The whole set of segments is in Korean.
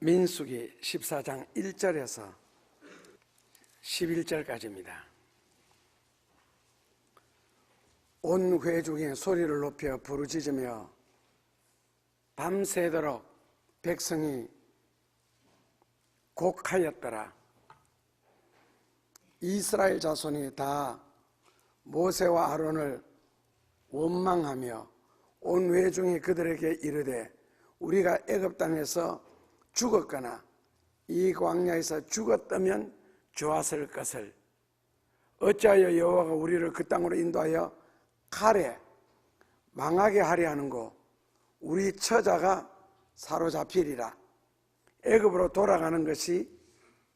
민수기 14장 1절에서 11절까지입니다. 온 회중이 소리를 높여 부르짖으며 밤새도록 백성이 곡하였더라. 이스라엘 자손이 다 모세와 아론을 원망하며 온 회중이 그들에게 이르되 우리가 애굽 땅에서 죽었거나 이 광야에서 죽었다면 좋았을 것을 어찌하여 여호와가 우리를 그 땅으로 인도하여 칼에 망하게 하려 하는고 우리 처자가 사로잡히리라. 애굽으로 돌아가는 것이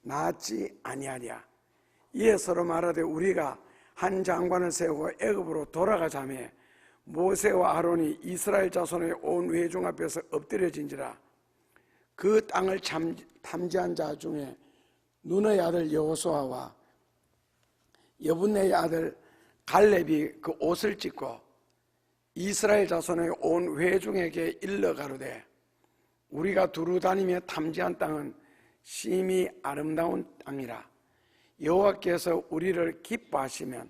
낫지 아니하랴. 이에 서로 말하되 우리가 한 장관을 세우고 애굽으로 돌아가자매 모세와 아론이 이스라엘 자손의 온 회중 앞에서 엎드려진지라. 그 땅을 탐지한 자 중에 눈의 아들 여호수아와 여분네의 아들 갈렙이 그 옷을 찢고 이스라엘 자손의 온 회중에게 일러 가로되 우리가 두루 다니며 탐지한 땅은 심히 아름다운 땅이라. 여호와께서 우리를 기뻐하시면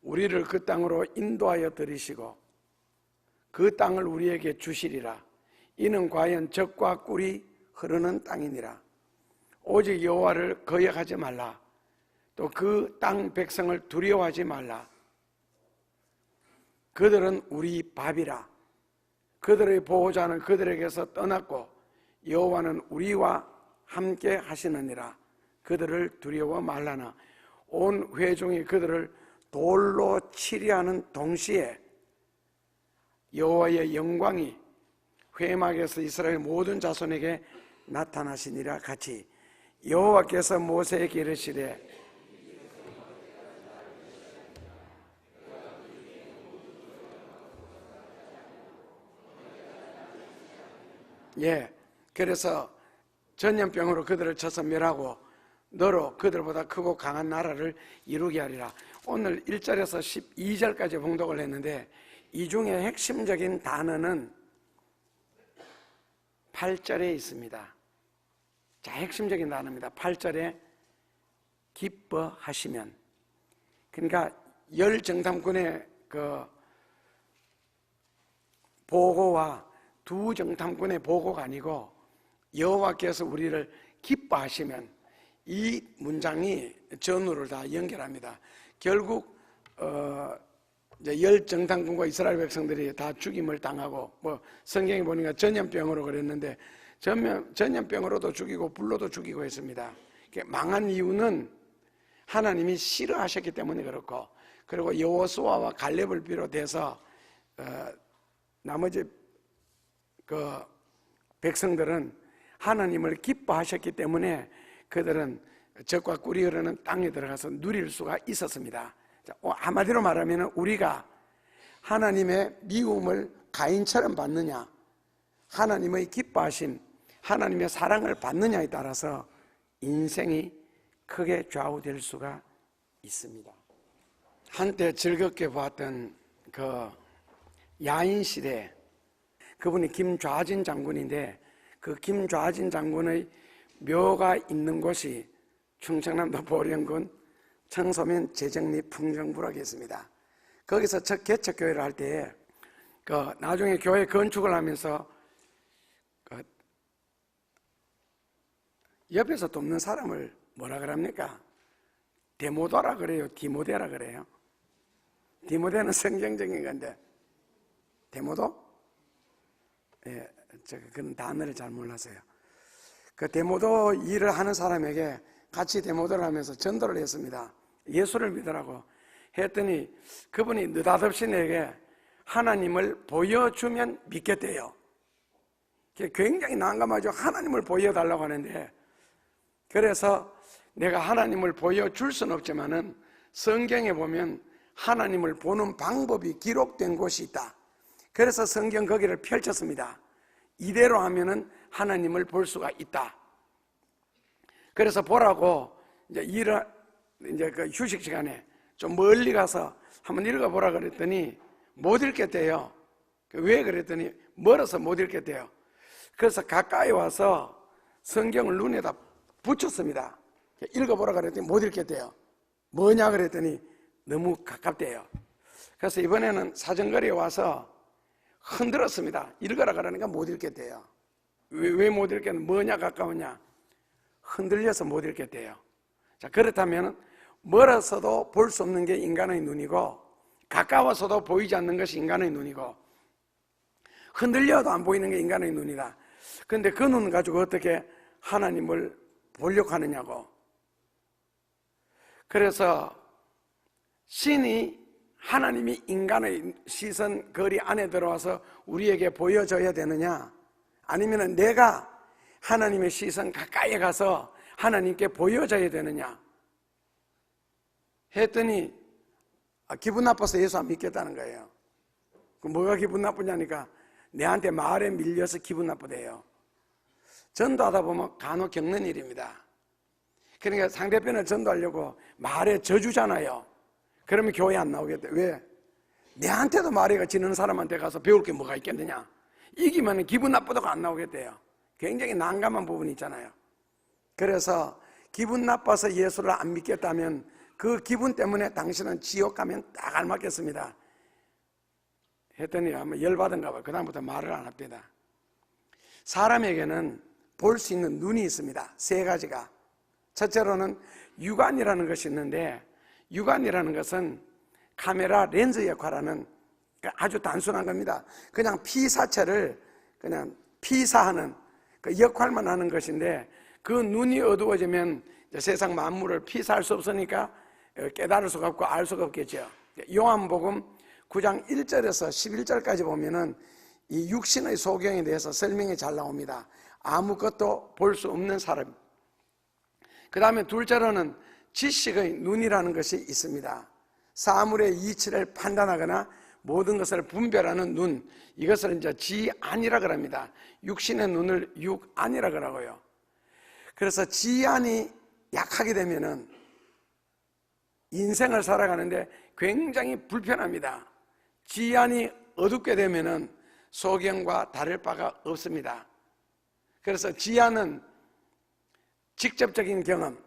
우리를 그 땅으로 인도하여 들이시고 그 땅을 우리에게 주시리라. 이는 과연 젖과 꿀이 흐르는 땅이니라. 오직 여호와를 거역하지 말라. 또 그 땅 백성을 두려워하지 말라. 그들은 우리 밥이라. 그들의 보호자는 그들에게서 떠났고 여호와는 우리와 함께 하시느니라. 그들을 두려워 말라나. 온 회중이 그들을 돌로 치려 하는 동시에 여호와의 영광이 회막에서 이스라엘 모든 자손에게 나타나시니라. 같이 여호와께서 모세에게 이르시되 그래서 전염병으로 그들을 쳐서 멸하고 너로 그들보다 크고 강한 나라를 이루게 하리라. 오늘 1절에서 12절까지 봉독을 했는데 이 중에 핵심적인 단어는 8절에 있습니다. 자, 핵심적인 단어입니다. 8절에 기뻐하시면. 그러니까 열 정탐꾼의 그 보고와 두 정탐꾼의 보고가 아니고 여호와께서 우리를 기뻐하시면, 이 문장이 전후를 다 연결합니다. 결국 이제 열 정탐꾼과 이스라엘 백성들이 다 죽임을 당하고, 성경에 보니까 전염병으로 그랬는데 전염병으로도 죽이고 불로도 죽이고 했습니다. 망한 이유는 하나님이 싫어하셨기 때문에 그렇고, 그리고 여호수아와 갈렙을 비롯해서 나머지 그 백성들은 하나님을 기뻐하셨기 때문에 그들은 젖과 꿀이 흐르는 땅에 들어가서 누릴 수가 있었습니다. 한마디로 말하면 우리가 하나님의 미움을 가인처럼 받느냐, 하나님의 기뻐하심, 하나님의 사랑을 받느냐에 따라서 인생이 크게 좌우될 수가 있습니다. 한때 즐겁게 보았던 그 야인시대, 그분이 김좌진 장군인데 그 김좌진 장군의 묘가 있는 곳이 충청남도 보령군 청소면 재정리 풍정부라고 있습니다. 거기서 첫 개척교회를 할 때에 나중에 교회 건축을 하면서 옆에서 돕는 사람을 뭐라 그럽니까? 데모도라 그래요? 디모데라 그래요? 디모데는 성경적인 건데 데모도? 제가 그런 단어를 잘 몰라서요. 그 데모도 일을 하는 사람에게 같이 데모도를 하면서 전도를 했습니다. 예수를 믿으라고 했더니 그분이 느닷없이 내게 하나님을 보여주면 믿겠대요. 굉장히 난감하죠. 하나님을 보여달라고 하는데, 그래서 내가 하나님을 보여줄 수는 없지만은 성경에 보면 하나님을 보는 방법이 기록된 곳이 있다. 그래서 성경 거기를 펼쳤습니다. 이대로 하면은 하나님을 볼 수가 있다. 그래서 보라고 이제 그 휴식 시간에 좀 멀리 가서 한번 읽어보라 그랬더니 못 읽겠대요. 왜 그랬더니 멀어서 못 읽겠대요. 그래서 가까이 와서 성경을 눈에다 붙였습니다. 읽어보라 그랬더니 못 읽겠대요. 뭐냐 그랬더니 너무 가깝대요. 그래서 이번에는 사정거리에 와서 흔들었습니다. 읽어라 그러니까 못 읽겠대요. 왜 못 읽겠냐? 뭐냐 가까우냐? 흔들려서 못 읽겠대요. 자, 그렇다면 멀어서도 볼 수 없는 게 인간의 눈이고 가까워서도 보이지 않는 것이 인간의 눈이고 흔들려도 안 보이는 게 인간의 눈이다. 그런데 그 눈 가지고 어떻게 하나님을 보려고 하느냐고. 그래서 신이 하나님이 인간의 시선 거리 안에 들어와서 우리에게 보여줘야 되느냐, 아니면 내가 하나님의 시선 가까이에 가서 하나님께 보여줘야 되느냐 했더니 기분 나빠서 예수 안 믿겠다는 거예요. 뭐가 기분 나쁘냐니까 내한테 말에 밀려서 기분 나쁘대요. 전도하다 보면 간혹 겪는 일입니다. 그러니까 상대편을 전도하려고 말에 져주잖아요. 그러면 교회 안 나오겠대. 왜? 내한테도 말해가 지는 사람한테 가서 배울 게 뭐가 있겠느냐. 이기면 기분 나쁘다고 안 나오겠대요. 굉장히 난감한 부분이 있잖아요. 그래서 기분 나빠서 예수를 안 믿겠다면 그 기분 때문에 당신은 지옥 가면 딱 알맞겠습니다 했더니 아마 열받은가 봐요. 그 다음부터 말을 안 합니다. 사람에게는 볼 수 있는 눈이 있습니다. 세 가지가. 첫째로는 육안이라는 것이 있는데, 육안이라는 것은 카메라 렌즈 역할하는 아주 단순한 겁니다. 그냥 피사체를 그냥 피사하는 그 역할만 하는 것인데, 그 눈이 어두워지면 세상 만물을 피사할 수 없으니까 깨달을 수가 없고 알 수가 없겠죠. 요한복음 9장 1절에서 11절까지 보면은 이 육신의 소경에 대해서 설명이 잘 나옵니다. 아무것도 볼 수 없는 사람. 그 다음에 둘째로는 지식의 눈이라는 것이 있습니다. 사물의 이치를 판단하거나 모든 것을 분별하는 눈, 이것을 이제 지안이라 그럽니다. 육신의 눈을 육안이라 그러고요. 그래서 지안이 약하게 되면은 인생을 살아가는데 굉장히 불편합니다. 지안이 어둡게 되면은 소경과 다를 바가 없습니다. 그래서 지안은 직접적인 경험,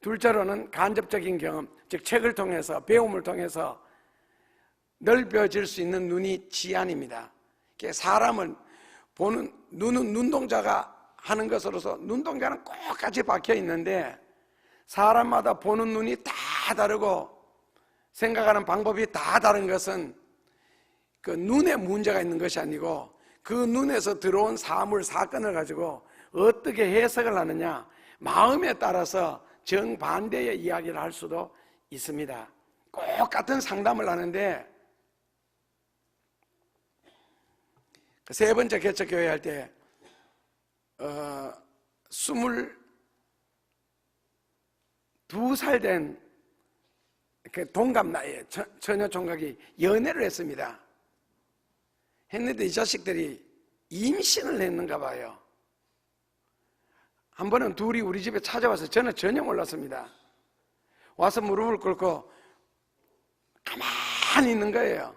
둘째로는 간접적인 경험, 즉 책을 통해서, 배움을 통해서 넓혀질 수 있는 눈이 지안입니다. 사람을 보는 눈은 눈동자가 하는 것으로서 눈동자는 똑같이 박혀 있는데 사람마다 보는 눈이 다 다르고 생각하는 방법이 다 다른 것은 그 눈에 문제가 있는 것이 아니고 그 눈에서 들어온 사물, 사건을 가지고 어떻게 해석을 하느냐, 마음에 따라서 정반대의 이야기를 할 수도 있습니다. 꼭 같은 상담을 하는데 세 번째 개척교회 할 때 22살 된 동갑 나이에 처녀 총각이 연애를 했습니다. 했는데 이 자식들이 임신을 했는가 봐요. 한 번은 둘이 우리 집에 찾아와서 저는 전혀 몰랐습니다. 와서 무릎을 꿇고 가만히 있는 거예요.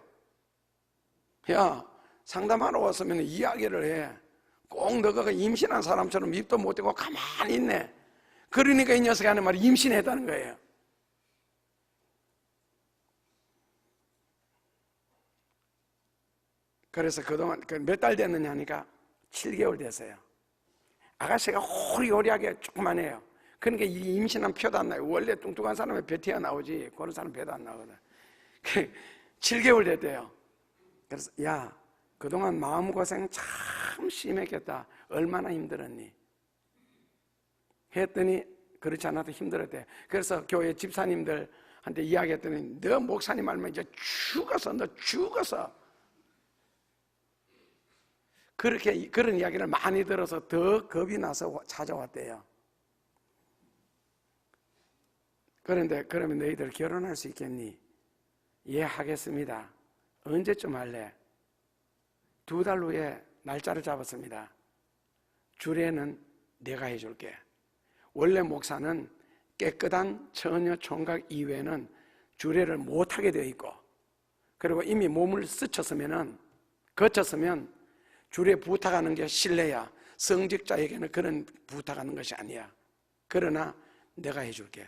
야, 상담하러 왔으면 이야기를 해. 꼭 너가 임신한 사람처럼 입도 못 대고 가만히 있네. 그러니까 이 녀석이 하는 말이 임신했다는 거예요. 그래서 그동안 몇 달 됐느냐 하니까 7개월 됐어요. 아가씨가 호리호리하게 조그만해요. 그러니까 이 임신한 표도 안 나요. 원래 뚱뚱한 사람은 배 튀어나오지 그런 사람 배도 안 나오거든. 7개월 됐대요. 그래서 야, 그동안 마음고생 참 심했겠다. 얼마나 힘들었니? 했더니 그렇지 않아도 힘들었대. 그래서 교회 집사님들한테 이야기했더니 너 목사님 알면 이제 죽어서 너 죽어서 그렇게 그런 이야기를 많이 들어서 더 겁이 나서 찾아왔대요. 그런데 그러면 너희들 결혼할 수 있겠니? 예, 하겠습니다. 언제쯤 할래? 2달 후에 날짜를 잡았습니다. 주례는 내가 해줄게. 원래 목사는 깨끗한 처녀 총각 이외에는 주례를 못하게 되어 있고, 그리고 이미 몸을 거쳤으면 주례 부탁하는 게 실례야. 성직자에게는 그런 부탁하는 것이 아니야. 그러나 내가 해줄게.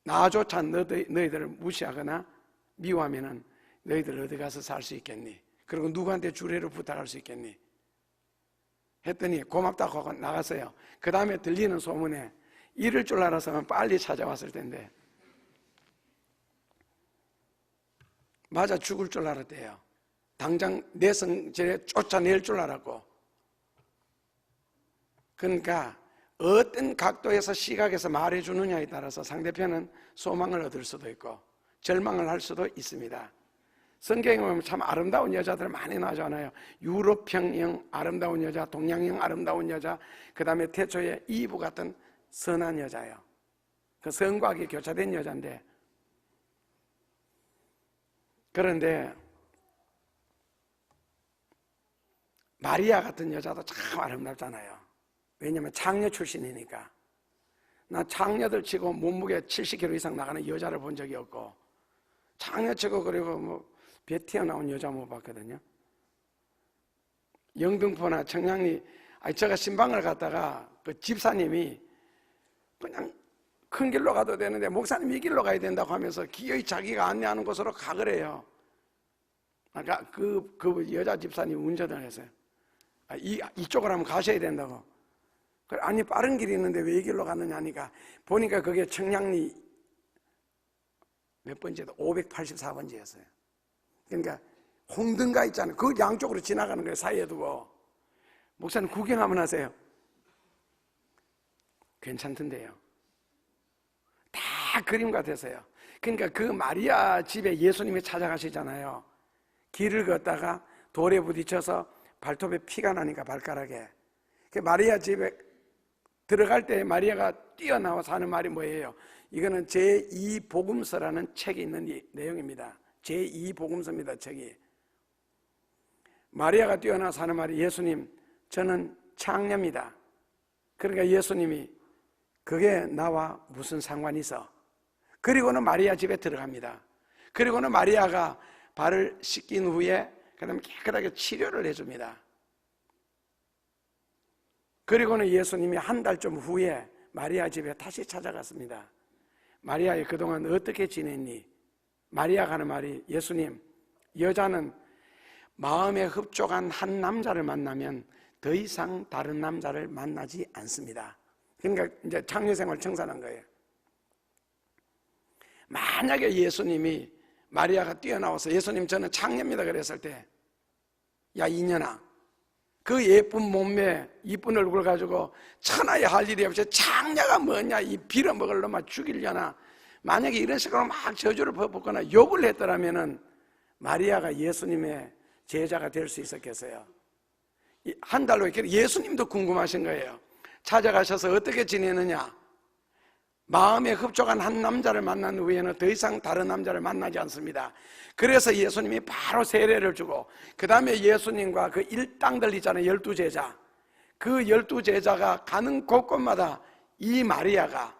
나조차 너희들을 무시하거나 미워하면은 너희들 어디 가서 살 수 있겠니? 그리고 누구한테 주례를 부탁할 수 있겠니? 했더니 고맙다고 하고 나갔어요. 그 다음에 들리는 소문에 이럴 줄 알았으면 빨리 찾아왔을 텐데 맞아 죽을 줄 알았대요. 당장 내성질에 쫓아낼 줄 알았고. 그러니까 어떤 각도에서 시각에서 말해주느냐에 따라서 상대편은 소망을 얻을 수도 있고 절망을 할 수도 있습니다. 성경에 보면 참 아름다운 여자들 많이 나오잖아요. 유럽형형 아름다운 여자, 동양형 아름다운 여자, 그 다음에 태초에 이브 같은 선한 여자예요. 그 성곽이 교차된 여자인데, 그런데 마리아 같은 여자도 참 아름답잖아요. 왜냐하면 창녀 출신이니까. 나 창녀들 치고 몸무게 70kg 이상 나가는 여자를 본 적이 없고, 창녀 치고 그리고 뭐 배 튀어나온 여자 못 봤거든요. 영등포나 청량리, 제가 신방을 갔다가 그 집사님이 그냥 큰 길로 가도 되는데 목사님 이 길로 가야 된다고 하면서 기어이 자기가 안내하는 곳으로 가그래요. 그러니까 그 여자 집사님 운전을 했어요. 이쪽으로 하면 가셔야 된다고. 아니 빠른 길이 있는데 왜 이 길로 갔느냐 하니까 보니까 그게 청량리 몇 번째도 584번째였어요. 그러니까 홍등가 있잖아요. 그 양쪽으로 지나가는 거예요. 사이에 두고. 목사님 구경 한번 하세요. 괜찮던데요. 다 그림 같아서요. 그러니까 그 마리아 집에 예수님이 찾아가시잖아요. 길을 걷다가 돌에 부딪혀서 발톱에 피가 나니까 발가락에. 그 마리아 집에 들어갈 때 마리아가 뛰어나와서 하는 말이 뭐예요? 이거는 제2복음서라는 책에 있는 내용입니다. 제2복음서입니다. 책이. 마리아가 뛰어나와서 하는 말이 예수님 저는 창녀입니다. 그러니까 예수님이 그게 나와 무슨 상관이 있어? 그리고는 마리아 집에 들어갑니다. 그리고는 마리아가 발을 씻긴 후에 그다음에 깨끗하게 치료를 해줍니다. 그리고는 예수님이 한 달쯤 후에 마리아 집에 다시 찾아갔습니다. 마리아야 그동안 어떻게 지냈니? 마리아가 하는 말이 예수님 여자는 마음에 흡족한 한 남자를 만나면 더 이상 다른 남자를 만나지 않습니다. 그러니까 이제 창녀생활 청산한 거예요. 만약에 예수님이 마리아가 뛰어나와서 예수님 저는 창녀입니다 그랬을 때 야 이년아 그 예쁜 몸매 이쁜 얼굴 가지고 천하에 할 일이 없이 창녀가 뭐냐 이 빌어먹을 놈아 죽이려나 만약에 이런 식으로 막 저주를 퍼붓거나 욕을 했더라면은 마리아가 예수님의 제자가 될 수 있었겠어요. 한 달로 이렇게 예수님도 궁금하신 거예요. 찾아가셔서 어떻게 지내느냐. 마음에 흡족한 한 남자를 만난 후에는 더 이상 다른 남자를 만나지 않습니다. 그래서 예수님이 바로 세례를 주고 그 다음에 예수님과 그 일당들 있잖아요. 12제자. 그 12제자가 가는 곳곳마다 이 마리아가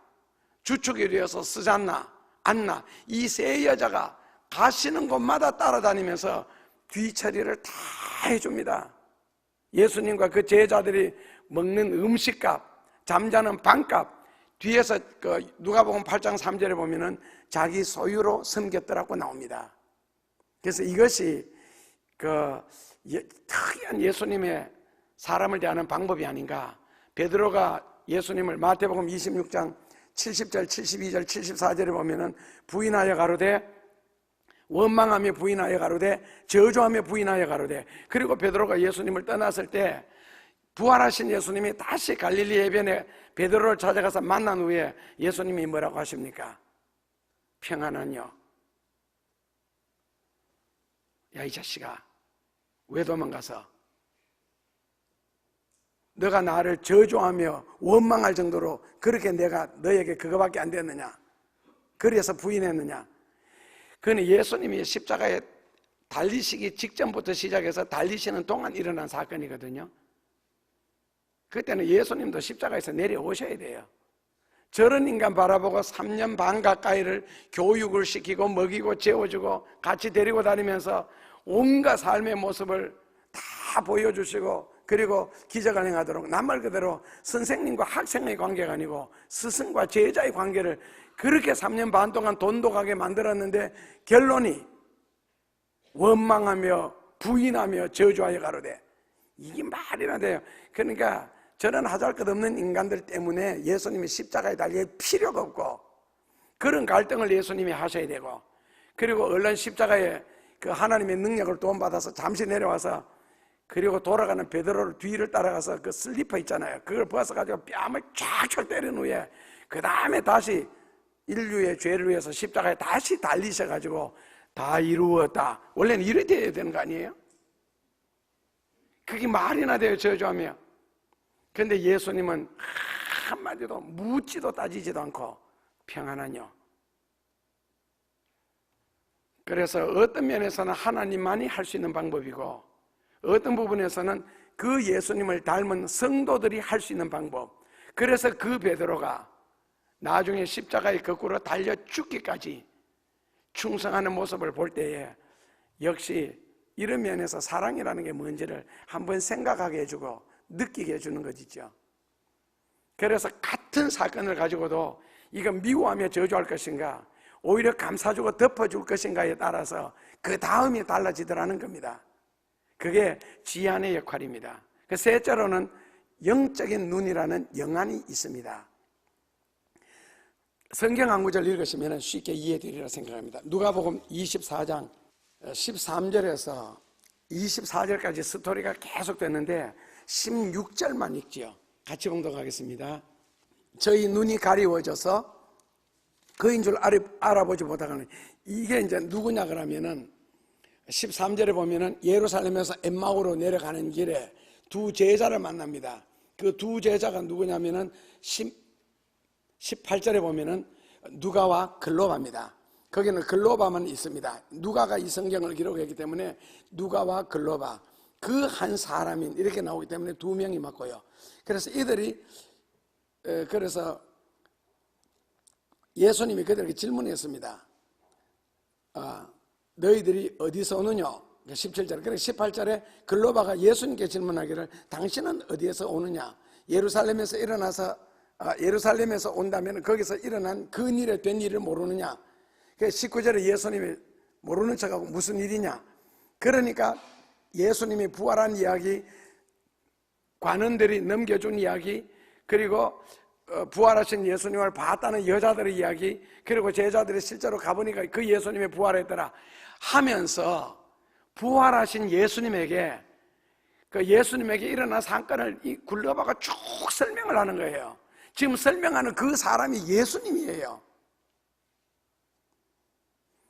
주축이 되어서 스잔나, 안나 이 세 여자가 가시는 곳마다 따라다니면서 뒤처리를 다 해줍니다. 예수님과 그 제자들이 먹는 음식값, 잠자는 방값 뒤에서 그 누가복음 8장 3절에 보면은 자기 소유로 섬겼더라고 나옵니다. 그래서 이것이 그 특이한 예수님의 사람을 대하는 방법이 아닌가. 베드로가 예수님을 마태복음 26장 70절, 72절, 74절에 보면은 부인하여 가로되 원망하며 부인하여 가로되 저주하며 부인하여 가로되 그리고 베드로가 예수님을 떠났을 때 부활하신 예수님이 다시 갈릴리 해변에 베드로를 찾아가서 만난 후에 예수님이 뭐라고 하십니까? 평안하뇨. 야 이 자식아 왜 도망가서 너가 나를 저주하며 원망할 정도로 그렇게 내가 너에게 그거밖에 안 됐느냐? 그래서 부인했느냐? 그는 예수님이 십자가에 달리시기 직전부터 시작해서 달리시는 동안 일어난 사건이거든요. 그때는 예수님도 십자가에서 내려오셔야 돼요. 저런 인간 바라보고 3년 반 가까이를 교육을 시키고 먹이고 재워주고 같이 데리고 다니면서 온갖 삶의 모습을 다 보여주시고 그리고 기적을 행하도록, 낱말 그대로 선생님과 학생의 관계가 아니고 스승과 제자의 관계를 그렇게 3년 반 동안 돈독하게 만들었는데 결론이 원망하며 부인하며 저주하여 가로되, 이게 말이나 돼요. 그러니까 저런 하잘것없는 인간들 때문에 예수님이 십자가에 달릴 필요가 없고, 그런 갈등을 예수님이 하셔야 되고, 그리고 얼른 십자가에 그 하나님의 능력을 도움받아서 잠시 내려와서, 그리고 돌아가는 베드로를 뒤를 따라가서 그 슬리퍼 있잖아요, 그걸 벗어가지고 뺨을 쫙쫙 때린 후에 그 다음에 다시 인류의 죄를 위해서 십자가에 다시 달리셔가지고 다 이루었다. 원래는 이래 돼야 되는 거 아니에요? 그게 말이나 돼요, 저주하며. 그런데 예수님은 한마디도 묻지도 따지지도 않고 평안하뇨. 그래서 어떤 면에서는 하나님만이 할 수 있는 방법이고, 어떤 부분에서는 그 예수님을 닮은 성도들이 할 수 있는 방법. 그래서 그 베드로가 나중에 십자가에 거꾸로 달려 죽기까지 충성하는 모습을 볼 때에 역시 이런 면에서 사랑이라는 게 뭔지를 한번 생각하게 해주고 느끼게 해주는 것이죠. 그래서 같은 사건을 가지고도 이건 미워하며 저주할 것인가, 오히려 감싸주고 덮어줄 것인가에 따라서 그 다음이 달라지더라는 겁니다. 그게 지안의 역할입니다. 그 셋째로는 영적인 눈이라는 영안이 있습니다. 성경 한 구절 읽으시면 쉽게 이해되리라 생각합니다. 누가복음 24장 13절에서 24절까지 스토리가 계속 됐는데 16절만 읽지요. 같이 봉독하겠습니다. 저희 눈이 가리워져서 그인 줄 알아보지 못하거든. 이게 이제 누구냐 그러면은 13절에 보면은 예루살렘에서 엠마오로 내려가는 길에 두 제자를 만납니다. 그 두 제자가 누구냐면은 18절에 보면은 누가와 글로바입니다. 거기는 글로바만 있습니다. 누가가 이 성경을 기록했기 때문에 누가와 글로바, 그 한 사람인 이렇게 나오기 때문에 두 명이 맞고요. 그래서 이들이 그래서 예수님이 그들에게 질문했습니다. 너희들이 어디서 오느냐? 17절. 그래서 18절에 글로바가 예수님께 질문하기를 당신은 어디에서 오느냐? 예루살렘에서 예루살렘에서 온다면 거기서 일어난 그 일에 된 일을 모르느냐? 19절에 예수님이 모르는 척하고 무슨 일이냐? 그러니까 예수님이 부활한 이야기, 관원들이 넘겨준 이야기, 그리고 부활하신 예수님을 봤다는 여자들의 이야기, 그리고 제자들이 실제로 가보니까 그 예수님이 부활했더라 하면서 부활하신 예수님에게, 그 예수님에게 일어난 사건을 이 글로바가 쭉 설명을 하는 거예요. 지금 설명하는 그 사람이 예수님이에요.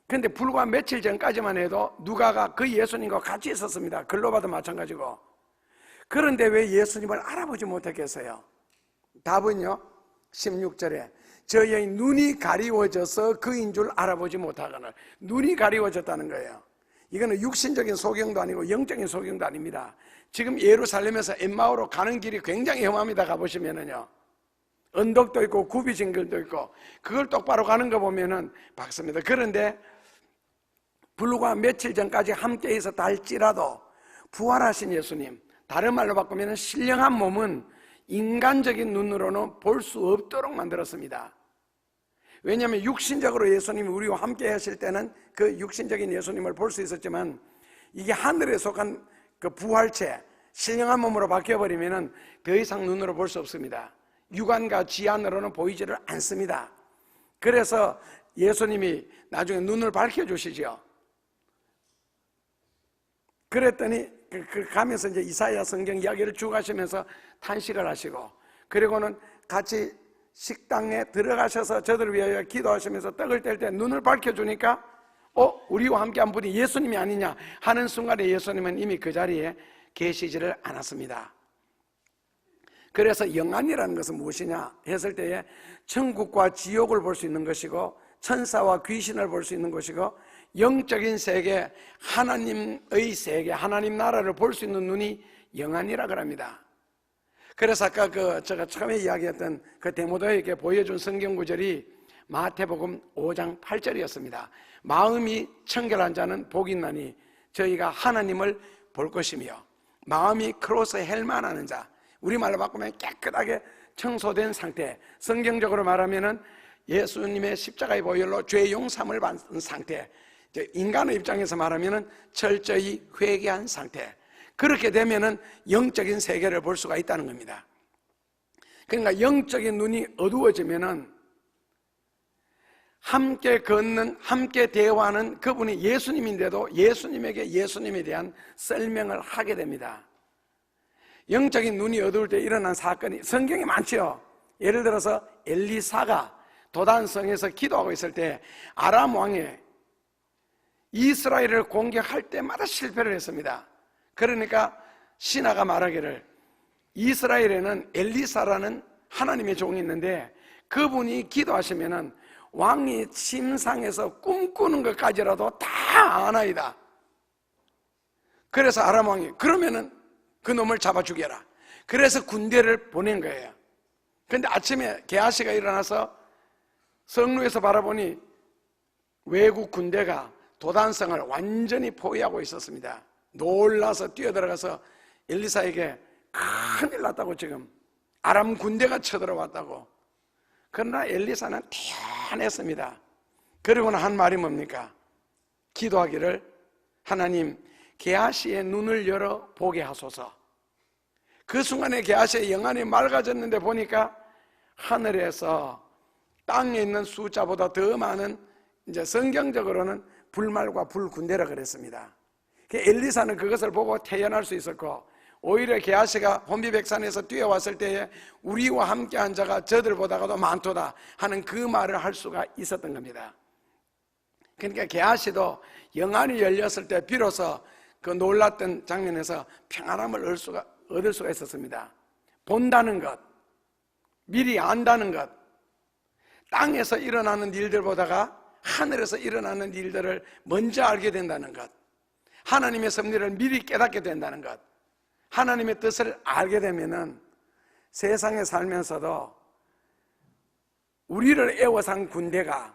그런데 불과 며칠 전까지만 해도 누가가 그 예수님과 같이 있었습니다. 글로바도 마찬가지고. 그런데 왜 예수님을 알아보지 못했겠어요? 답은요, 16절에 저희의 눈이 가리워져서 그인 줄 알아보지 못하거늘. 눈이 가리워졌다는 거예요. 이거는 육신적인 소경도 아니고 영적인 소경도 아닙니다. 지금 예루살렘에서 엠마오로 가는 길이 굉장히 험합니다. 가보시면은요, 언덕도 있고 굽이진 길도 있고 그걸 똑바로 가는 거 보면은 박습니다. 그런데 불과 며칠 전까지 함께 있었다 할지라도 부활하신 예수님, 다른 말로 바꾸면 신령한 몸은 인간적인 눈으로는 볼 수 없도록 만들었습니다. 왜냐하면 육신적으로 예수님이 우리와 함께 하실 때는 그 육신적인 예수님을 볼 수 있었지만, 이게 하늘에 속한 그 부활체, 신령한 몸으로 바뀌어버리면 더 이상 눈으로 볼 수 없습니다. 육안과 지안으로는 보이지를 않습니다. 그래서 예수님이 나중에 눈을 밝혀주시죠. 그랬더니 가면서 이제 이사야 성경 이야기를 쭉 하시면서 탄식을 하시고, 그리고는 같이 식당에 들어가셔서 저들을 위하여 기도하시면서 떡을 뗄 때 눈을 밝혀주니까 우리와 함께한 분이 예수님이 아니냐 하는 순간에 예수님은 이미 그 자리에 계시지를 않았습니다. 그래서 영안이라는 것은 무엇이냐 했을 때에 천국과 지옥을 볼 수 있는 것이고, 천사와 귀신을 볼 수 있는 것이고, 영적인 세계, 하나님의 세계, 하나님 나라를 볼 수 있는 눈이 영안이라 그럽니다. 그래서 아까 제가 처음에 이야기했던 그 데모도에게 보여준 성경 구절이 마태복음 5장 8절이었습니다. 마음이 청결한 자는 복이 있나니 저희가 하나님을 볼 것이며, 마음이 크로스 헬만하는 자, 우리말로 바꾸면 깨끗하게 청소된 상태, 성경적으로 말하면은 예수님의 십자가의 보혈로 죄 용서함을 받은 상태, 인간의 입장에서 말하면은 철저히 회개한 상태. 그렇게 되면은 영적인 세계를 볼 수가 있다는 겁니다. 그러니까 영적인 눈이 어두워지면은 함께 걷는, 함께 대화하는 그분이 예수님인데도 예수님에게 예수님에 대한 설명을 하게 됩니다. 영적인 눈이 어두울 때 일어난 사건이 성경에 많죠. 예를 들어서 엘리사가 도단성에서 기도하고 있을 때 아람 왕이 이스라엘을 공격할 때마다 실패를 했습니다. 그러니까 신하가 말하기를 이스라엘에는 엘리사라는 하나님의 종이 있는데 그분이 기도하시면은 왕이 침상에서 꿈꾸는 것까지라도 다 아나이다. 그래서 아람 왕이 그러면은 그 놈을 잡아 죽여라. 그래서 군대를 보낸 거예요. 그런데 아침에 게하시가 일어나서 성루에서 바라보니 외국 군대가 도단성을 완전히 포위하고 있었습니다. 놀라서 뛰어들어가서 엘리사에게 큰일 났다고, 지금 아람 군대가 쳐들어왔다고. 그러나 엘리사는 태연했습니다. 그리고는 한 말이 뭡니까? 기도하기를 하나님 게하시의 눈을 열어 보게 하소서. 그 순간에 게하시의 영안이 맑아졌는데 보니까 하늘에서 땅에 있는 숫자보다 더 많은, 이제 성경적으로는 불말과 불군대라 그랬습니다. 엘리사는 그것을 보고 태연할 수 있었고, 오히려 게하시가 혼비백산에서 뛰어왔을 때에 우리와 함께한 자가 저들보다도 많도다 하는 그 말을 할 수가 있었던 겁니다. 그러니까 게하시도 영안이 열렸을 때 비로소 그 놀랐던 장면에서 평안함을 얻을 수가 있었습니다. 본다는 것, 미리 안다는 것, 땅에서 일어나는 일들보다가 하늘에서 일어나는 일들을 먼저 알게 된다는 것, 하나님의 섭리를 미리 깨닫게 된다는 것, 하나님의 뜻을 알게 되면은 세상에 살면서도 우리를 애워싼 군대가,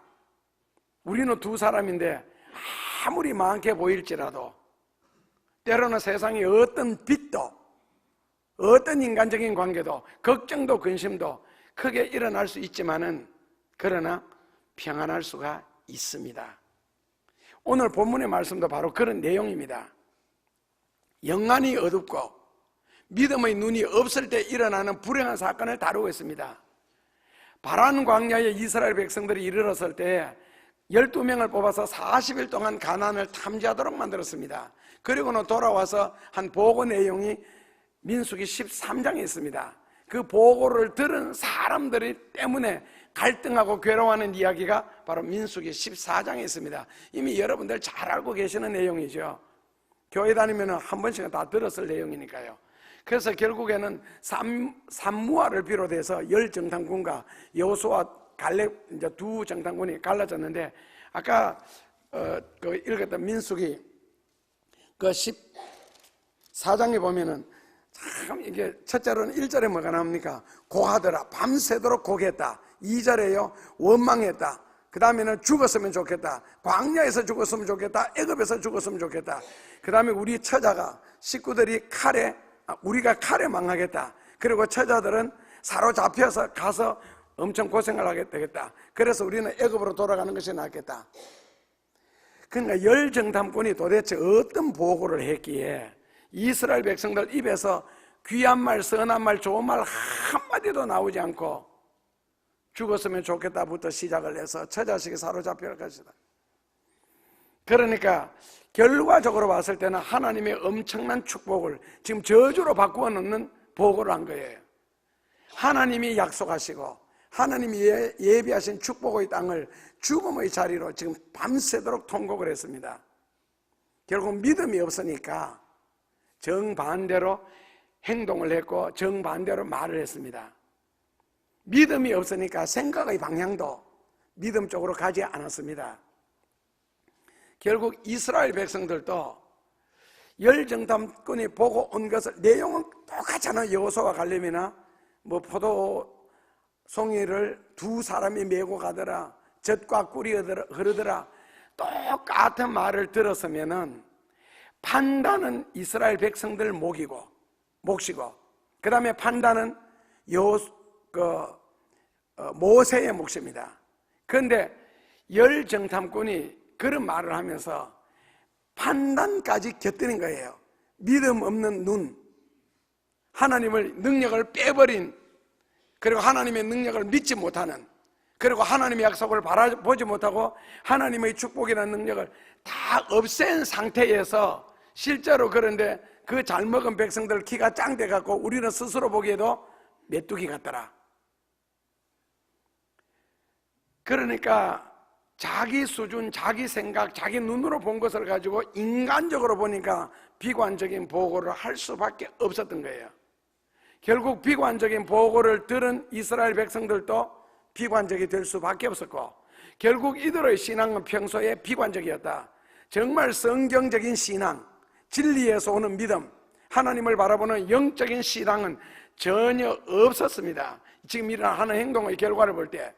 우리는 두 사람인데 아무리 많게 보일지라도 때로는 세상의 어떤 빚도, 어떤 인간적인 관계도, 걱정도 근심도 크게 일어날 수 있지만은 그러나 평안할 수가 있습니다. 오늘 본문의 말씀도 바로 그런 내용입니다. 영안이 어둡고 믿음의 눈이 없을 때 일어나는 불행한 사건을 다루고 있습니다. 바란 광야에 이스라엘 백성들이 이르렀을 때 12명을 뽑아서 40일 동안 가나안을 탐지하도록 만들었습니다. 그리고는 돌아와서 한 보고 내용이 민수기 13장에 있습니다. 그 보고를 들은 사람들이 때문에 갈등하고 괴로워하는 이야기가 바로 민수기 14장에 있습니다. 이미 여러분들 잘 알고 계시는 내용이죠. 교회 다니면 한 번씩은 다 들었을 내용이니까요. 그래서 결국에는 산무아를 비롯해서 열 정탐군과 여호수아 갈렙 이제 두 정탐군이 갈라졌는데, 아까 그 읽었던 민수기 그 14장에 보면은 참 이게 첫째로는 1절에 뭐가 나옵니까? 고하더라, 밤새도록 고겠다. 2절에요, 원망했다. 그 다음에는 죽었으면 좋겠다, 광야에서 죽었으면 좋겠다, 애굽에서 죽었으면 좋겠다. 그 다음에 우리 처자가, 식구들이 우리가 칼에 망하겠다. 그리고 처자들은 사로잡혀서 가서 엄청 고생을 하게 되겠다. 그래서 우리는 애굽으로 돌아가는 것이 낫겠다. 그러니까 열 정탐꾼이 도대체 어떤 보고를 했기에 이스라엘 백성들 입에서 귀한 말, 선한 말, 좋은 말 한마디도 나오지 않고 죽었으면 좋겠다부터 시작을 해서 처자식이 사로잡힐 것이다. 그러니까 결과적으로 봤을 때는 하나님의 엄청난 축복을 지금 저주로 바꾸어 놓는 보고를 한 거예요. 하나님이 약속하시고 하나님이 예비하신 축복의 땅을 죽음의 자리로 지금 밤새도록 통곡을 했습니다. 결국 믿음이 없으니까 정반대로 행동을 했고 정반대로 말을 했습니다. 믿음이 없으니까 생각의 방향도 믿음 쪽으로 가지 않았습니다. 결국 이스라엘 백성들도 열 정탐꾼이 보고 온 것을, 내용은 똑같잖아요. 여호수아와 갈렙이나 뭐 포도송이를 두 사람이 메고 가더라, 젖과 꿀이 흐르더라, 똑같은 말을 들었으면은 판단은 이스라엘 백성들 몫이고, 그 다음에 판단은 모세의 몫입니다. 그런데 열 정탐꾼이 그런 말을 하면서 판단까지 곁드는 거예요. 믿음 없는 눈, 하나님을 능력을 빼버린, 그리고 하나님의 능력을 믿지 못하는, 그리고 하나님의 약속을 바라보지 못하고 하나님의 축복이라는 능력을 다 없앤 상태에서 실제로 그런데 그 잘 먹은 백성들 키가 짱돼 갖고 우리는 스스로 보기에도 메뚜기 같더라. 그러니까 자기 수준, 자기 생각, 자기 눈으로 본 것을 가지고 인간적으로 보니까 비관적인 보고를 할 수밖에 없었던 거예요. 결국 비관적인 보고를 들은 이스라엘 백성들도 비관적이 될 수밖에 없었고, 결국 이들의 신앙은 평소에 비관적이었다. 정말 성경적인 신앙, 진리에서 오는 믿음, 하나님을 바라보는 영적인 신앙은 전혀 없었습니다. 지금 일어나는 행동의 결과를 볼 때,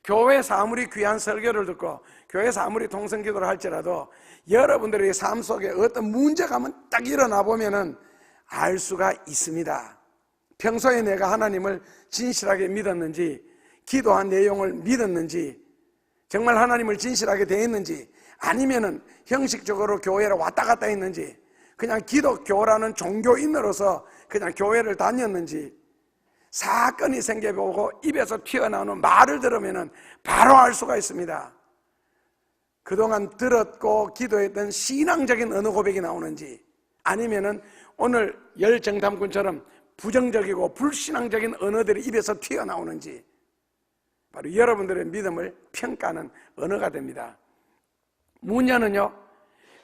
교회에서 아무리 귀한 설교를 듣고 교회에서 아무리 통성기도를 할지라도 여러분들의 삶 속에 어떤 문제가 딱 일어나 보면은 알 수가 있습니다. 평소에 내가 하나님을 진실하게 믿었는지, 기도한 내용을 믿었는지, 정말 하나님을 진실하게 대했는지, 아니면은 형식적으로 교회를 왔다 갔다 했는지, 그냥 기독교라는 종교인으로서 그냥 교회를 다녔는지, 사건이 생겨보고 입에서 튀어나오는 말을 들으면 바로 알 수가 있습니다. 그동안 들었고 기도했던 신앙적인 언어 고백이 나오는지, 아니면은 오늘 열 정탐꾼처럼 부정적이고 불신앙적인 언어들이 입에서 튀어나오는지, 바로 여러분들의 믿음을 평가하는 언어가 됩니다. 문제는요,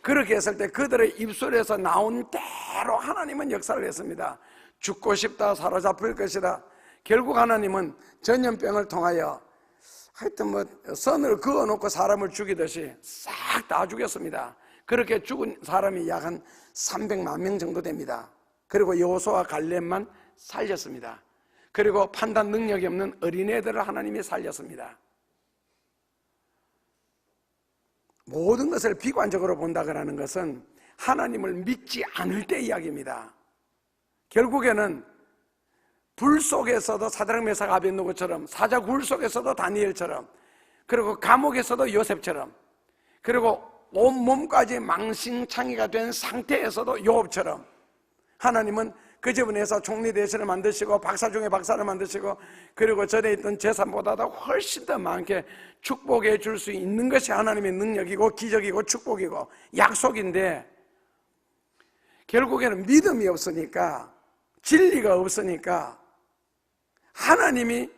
그렇게 했을 때 그들의 입술에서 나온 대로 하나님은 역사를 했습니다. 죽고 싶다, 사로잡힐 것이다. 결국 하나님은 전염병을 통하여 하여튼 선을 그어놓고 사람을 죽이듯이 싹 다 죽였습니다. 그렇게 죽은 사람이 약 한 300만 명 정도 됩니다. 그리고 여호수아와 갈렙만 살렸습니다. 그리고 판단 능력이 없는 어린애들을 하나님이 살렸습니다. 모든 것을 비관적으로 본다는 것은 하나님을 믿지 않을 때 이야기입니다. 결국에는 불 속에서도 사드락 메삭 아벳느고처럼, 사자굴 속에서도 다니엘처럼, 그리고 감옥에서도 요셉처럼, 그리고 온몸까지 망신창이가 된 상태에서도 욥처럼 하나님은 그 집안에서 총리 대신을 만드시고 박사 중에 박사를 만드시고, 그리고 전에 있던 재산보다도 훨씬 더 많게 축복해 줄 수 있는 것이 하나님의 능력이고 기적이고 축복이고 약속인데, 결국에는 믿음이 없으니까, 진리가 없으니까, 하나님이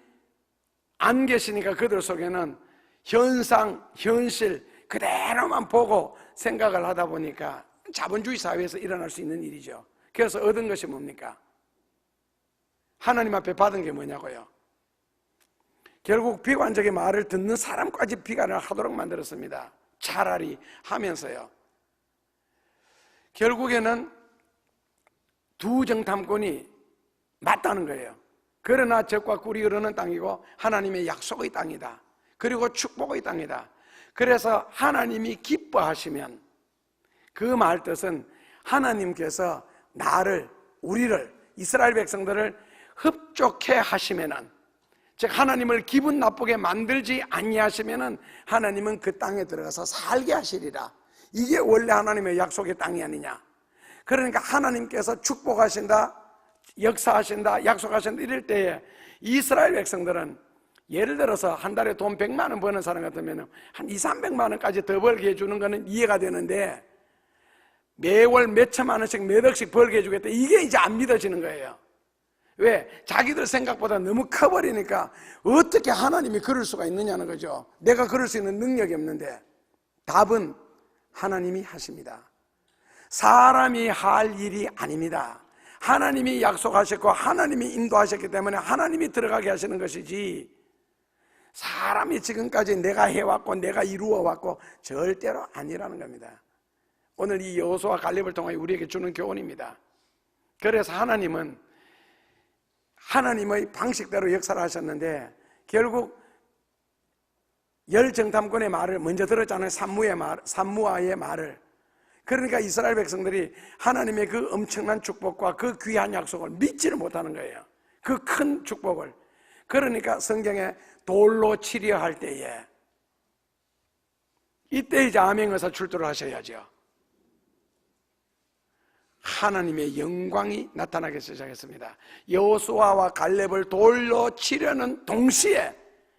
안 계시니까 그들 속에는 현상, 현실 그대로만 보고 생각을 하다 보니까 자본주의 사회에서 일어날 수 있는 일이죠. 그래서 얻은 것이 뭡니까? 하나님 앞에 받은 게 뭐냐고요? 결국 비관적인 말을 듣는 사람까지 비관을 하도록 만들었습니다. 차라리 하면서요, 결국에는 두 정탐꾼이 맞다는 거예요. 그러나 적과 꿀이 흐르는 땅이고 하나님의 약속의 땅이다, 그리고 축복의 땅이다. 그래서 하나님이 기뻐하시면, 그 말 뜻은 하나님께서 나를, 우리를, 이스라엘 백성들을 흡족해 하시면은, 즉 하나님을 기분 나쁘게 만들지 아니하시면은 하나님은 그 땅에 들어가서 살게 하시리라. 이게 원래 하나님의 약속의 땅이 아니냐. 그러니까 하나님께서 축복하신다, 역사하신다, 약속하신다 이럴 때에 이스라엘 백성들은, 예를 들어서 한 달에 돈 100만 원 버는 사람 같으면 한 200~300만 원까지 더 벌게 해주는 거는 이해가 되는데, 매월 몇 천만 원씩 몇 억씩 벌게 해주겠다, 이게 이제 안 믿어지는 거예요. 왜? 자기들 생각보다 너무 커버리니까 어떻게 하나님이 그럴 수가 있느냐는 거죠. 내가 그럴 수 있는 능력이 없는데. 답은 하나님이 하십니다. 사람이 할 일이 아닙니다. 하나님이 약속하셨고 하나님이 인도하셨기 때문에 하나님이 들어가게 하시는 것이지, 사람이 지금까지 내가 해왔고 내가 이루어왔고 절대로 아니라는 겁니다. 오늘 이 여호수아 갈렙을 통해 우리에게 주는 교훈입니다. 그래서 하나님은 하나님의 방식대로 역사를 하셨는데, 결국 열 정탐꾼의 말을 먼저 들었잖아요. 산무아의 말을. 그러니까 이스라엘 백성들이 하나님의 그 엄청난 축복과 그 귀한 약속을 믿지를 못하는 거예요. 그 큰 축복을. 그러니까 성경에 돌로 치려 할 때에 이때 이제 아멘에서 출두를 하셔야죠. 하나님의 영광이 나타나기 시작했습니다. 여호수아와 갈렙을 돌로 치려는 동시에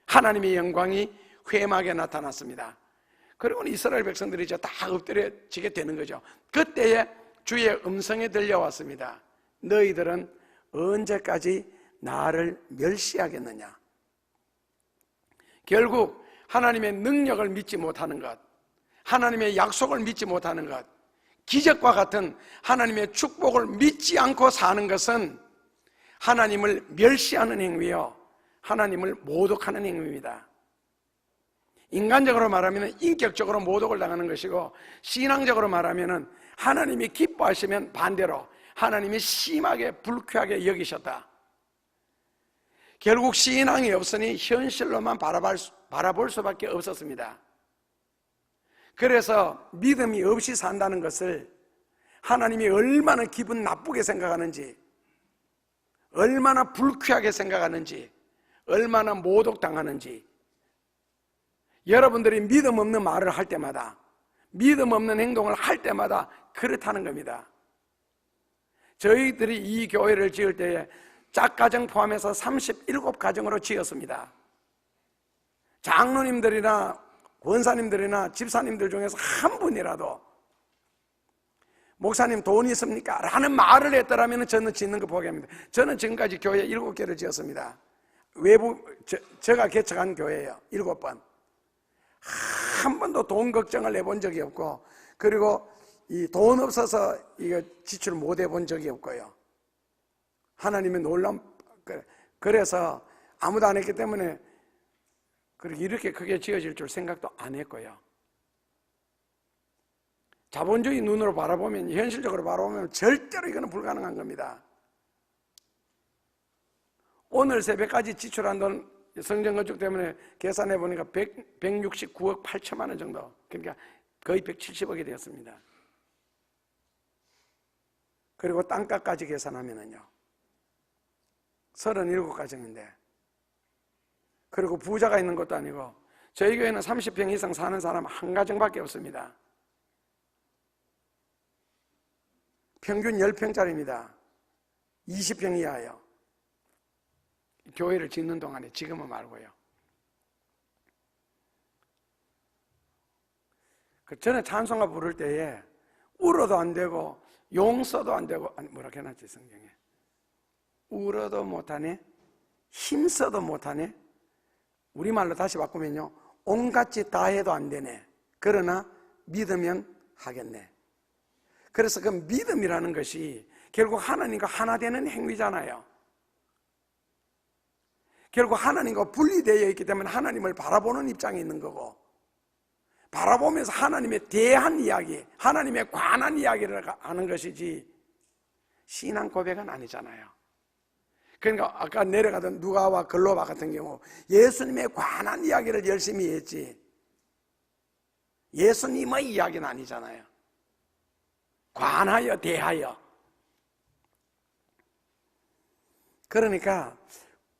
하나님의 영광이 회막에 나타났습니다. 그리고 이스라엘 백성들이 이제 다 엎드려지게 되는 거죠. 그때에 주의 음성이 들려왔습니다. 너희들은 언제까지 나를 멸시하겠느냐? 결국 하나님의 능력을 믿지 못하는 것, 하나님의 약속을 믿지 못하는 것, 기적과 같은 하나님의 축복을 믿지 않고 사는 것은 하나님을 멸시하는 행위요, 하나님을 모독하는 행위입니다. 인간적으로 말하면 인격적으로 모독을 당하는 것이고, 신앙적으로 말하면 하나님이 기뻐하시면 반대로 하나님이 심하게 불쾌하게 여기셨다. 결국 신앙이 없으니 현실로만 바라볼 수밖에 없었습니다. 그래서 믿음이 없이 산다는 것을 하나님이 얼마나 기분 나쁘게 생각하는지, 얼마나 불쾌하게 생각하는지, 얼마나 모독당하는지, 여러분들이 믿음 없는 말을 할 때마다, 믿음 없는 행동을 할 때마다 그렇다는 겁니다. 저희들이 이 교회를 지을 때에 짝가정 포함해서 37가정으로 지었습니다. 장로님들이나 권사님들이나 집사님들 중에서 한 분이라도 목사님 돈 있습니까? 라는 말을 했더라면 저는 짓는 거 포기합니다. 저는 지금까지 교회 7개를 지었습니다. 외부, 제가 개척한 교회예요. 7번. 한 번도 돈 걱정을 해본 적이 없고, 그리고 이 돈 없어서 이거 지출 못 해본 적이 없고요. 하나님의 놀라운, 그래서 아무도 안 했기 때문에 이렇게 크게 지어질 줄 생각도 안 했고요. 자본주의 눈으로 바라보면, 현실적으로 바라보면 절대로 이거는 불가능한 겁니다. 오늘 새벽까지 지출한 돈 성전 건축 때문에 계산해 보니까 169억 8천만 원 정도, 그러니까 거의 170억이 되었습니다. 그리고 땅값까지 계산하면은요 37가정인데, 그리고 부자가 있는 것도 아니고, 저희 교회는 30평 이상 사는 사람 한 가정밖에 없습니다. 평균 10평짜리입니다. 20평 이하예요. 교회를 짓는 동안에, 지금은 말고요. 전에 찬송가 부를 때에 울어도 안 되고 용서도 안 되고, 아니 뭐라 해놨지 성경에, 울어도 못하네, 힘써도 못하네, 우리말로 다시 바꾸면요 온갖 짓 다 해도 안 되네, 그러나 믿으면 하겠네. 그래서 그 믿음이라는 것이 결국 하나님과 하나 되는 행위잖아요. 결국 하나님과 분리되어 있기 때문에 하나님을 바라보는 입장에 있는 거고, 바라보면서 하나님에 대한 이야기, 하나님에 관한 이야기를 하는 것이지 신앙 고백은 아니잖아요. 그러니까 아까 내려가던 누가와 글로바 같은 경우 예수님에 관한 이야기를 열심히 했지 예수님의 이야기는 아니잖아요. 관하여 대하여. 그러니까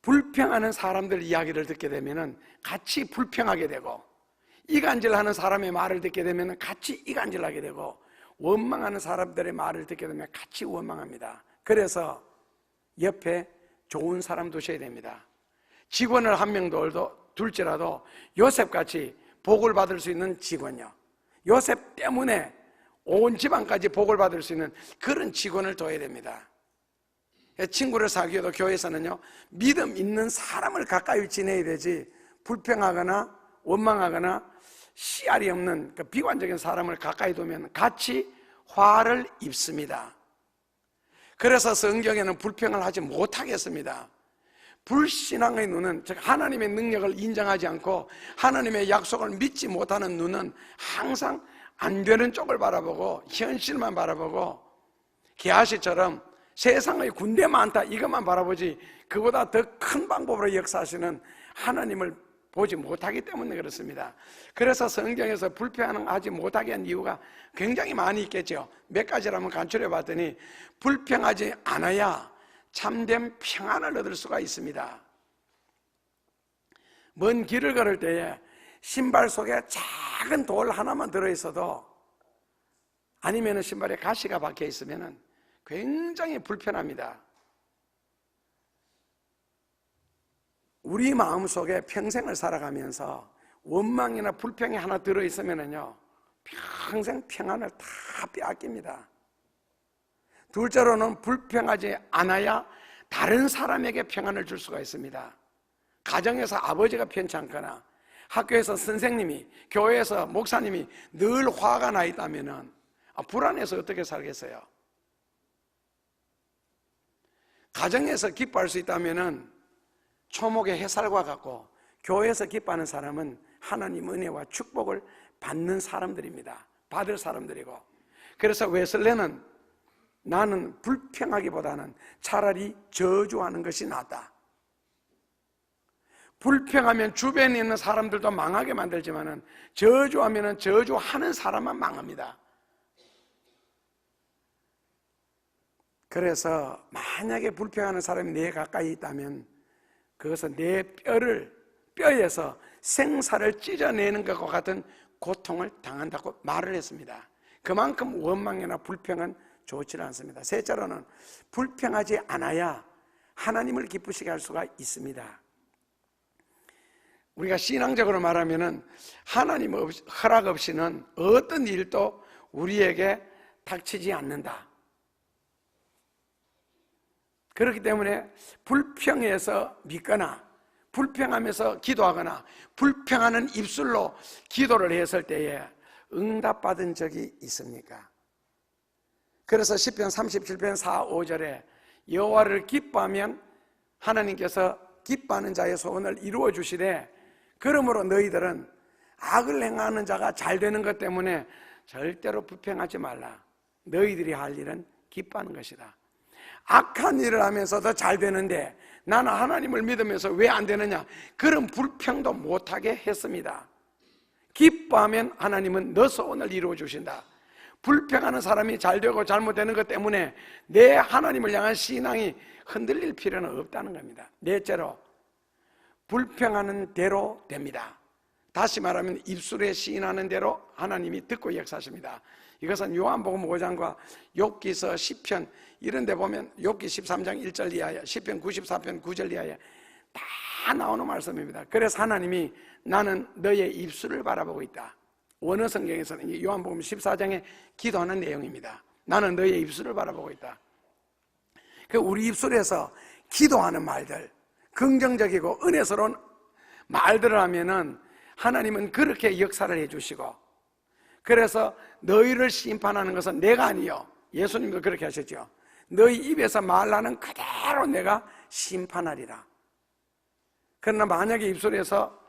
불평하는 사람들 이야기를 듣게 되면 같이 불평하게 되고, 이간질하는 사람의 말을 듣게 되면 같이 이간질하게 되고, 원망하는 사람들의 말을 듣게 되면 같이 원망합니다. 그래서 옆에 좋은 사람 두셔야 됩니다. 직원을 한 명 둘지라도 요셉같이 복을 받을 수 있는 직원요, 요셉 때문에 온 집안까지 복을 받을 수 있는 그런 직원을 둬야 됩니다. 친구를 사귀어도 교회에서는요 믿음 있는 사람을 가까이 지내야 되지, 불평하거나 원망하거나 씨알이 없는 그 비관적인 사람을 가까이 두면 같이 화를 입습니다. 그래서 성경에는 불평을 하지 못하겠습니다. 불신앙의 눈은, 즉 하나님의 능력을 인정하지 않고 하나님의 약속을 믿지 못하는 눈은 항상 안 되는 쪽을 바라보고 현실만 바라보고, 게하시처럼 세상의 군대 많다 이것만 바라보지, 그보다 더 큰 방법으로 역사하시는 하나님을 보지 못하기 때문에 그렇습니다. 그래서 성경에서 불평하지 못하게 한 이유가 굉장히 많이 있겠죠. 몇 가지라면 간추려 봤더니 불평하지 않아야 참된 평안을 얻을 수가 있습니다. 먼 길을 걸을 때에 신발 속에 작은 돌 하나만 들어있어도, 아니면 신발에 가시가 박혀 있으면 굉장히 불편합니다. 우리 마음속에 평생을 살아가면서 원망이나 불평이 하나 들어있으면요, 평생 평안을 다 빼앗깁니다. 둘째로는 불평하지 않아야 다른 사람에게 평안을 줄 수가 있습니다. 가정에서 아버지가 편찮거나 학교에서 선생님이, 교회에서 목사님이 늘 화가 나 있다면 불안해서 어떻게 살겠어요? 가정에서 기뻐할 수 있다면 초목의 햇살과 같고, 교회에서 기뻐하는 사람은 하나님 은혜와 축복을 받는 사람들입니다. 받을 사람들이고, 그래서 웨슬레는 나는 불평하기보다는 차라리 저주하는 것이 낫다. 불평하면 주변에 있는 사람들도 망하게 만들지만 저주하면 저주하는 사람만 망합니다. 그래서 만약에 불평하는 사람이 내 가까이 있다면 그것은 내 뼈에서 생사를 찢어내는 것과 같은 고통을 당한다고 말을 했습니다. 그만큼 원망이나 불평은 좋지 않습니다. 셋째로는 불평하지 않아야 하나님을 기쁘시게 할 수가 있습니다. 우리가 신앙적으로 말하면 하나님 허락 없이는 어떤 일도 우리에게 닥치지 않는다. 그렇기 때문에 불평해서 믿거나 불평하면서 기도하거나 불평하는 입술로 기도를 했을 때에 응답받은 적이 있습니까? 그래서 시편 37편 4, 5절에 여호와를 기뻐하면 하나님께서 기뻐하는 자의 소원을 이루어 주시되, 그러므로 너희들은 악을 행하는 자가 잘 되는 것 때문에 절대로 불평하지 말라. 너희들이 할 일은 기뻐하는 것이다. 악한 일을 하면서도 잘 되는데 나는 하나님을 믿으면서 왜 안 되느냐, 그런 불평도 못하게 했습니다. 기뻐하면 하나님은 너 소원을 이루어 주신다. 불평하는 사람이 잘 되고 잘못되는 것 때문에 내 하나님을 향한 신앙이 흔들릴 필요는 없다는 겁니다. 넷째로, 불평하는 대로 됩니다. 다시 말하면 입술에 시인하는 대로 하나님이 듣고 역사하십니다. 이것은 요한복음 5장과 욥기서 시편 이런 데 보면 욥기 13장 1절 이하에, 시편 94편 9절 이하에 다 나오는 말씀입니다. 그래서 하나님이 나는 너의 입술을 바라보고 있다. 원어 성경에서는 요한복음 14장에 기도하는 내용입니다. 나는 너의 입술을 바라보고 있다. 우리 입술에서 기도하는 말들, 긍정적이고 은혜스러운 말들을 하면은 하나님은 그렇게 역사를 해주시고, 그래서 너희를 심판하는 것은 내가 아니요, 예수님도 그렇게 하셨죠. 너희 입에서 말하는 그대로 내가 심판하리라. 그러나 만약에 입술에서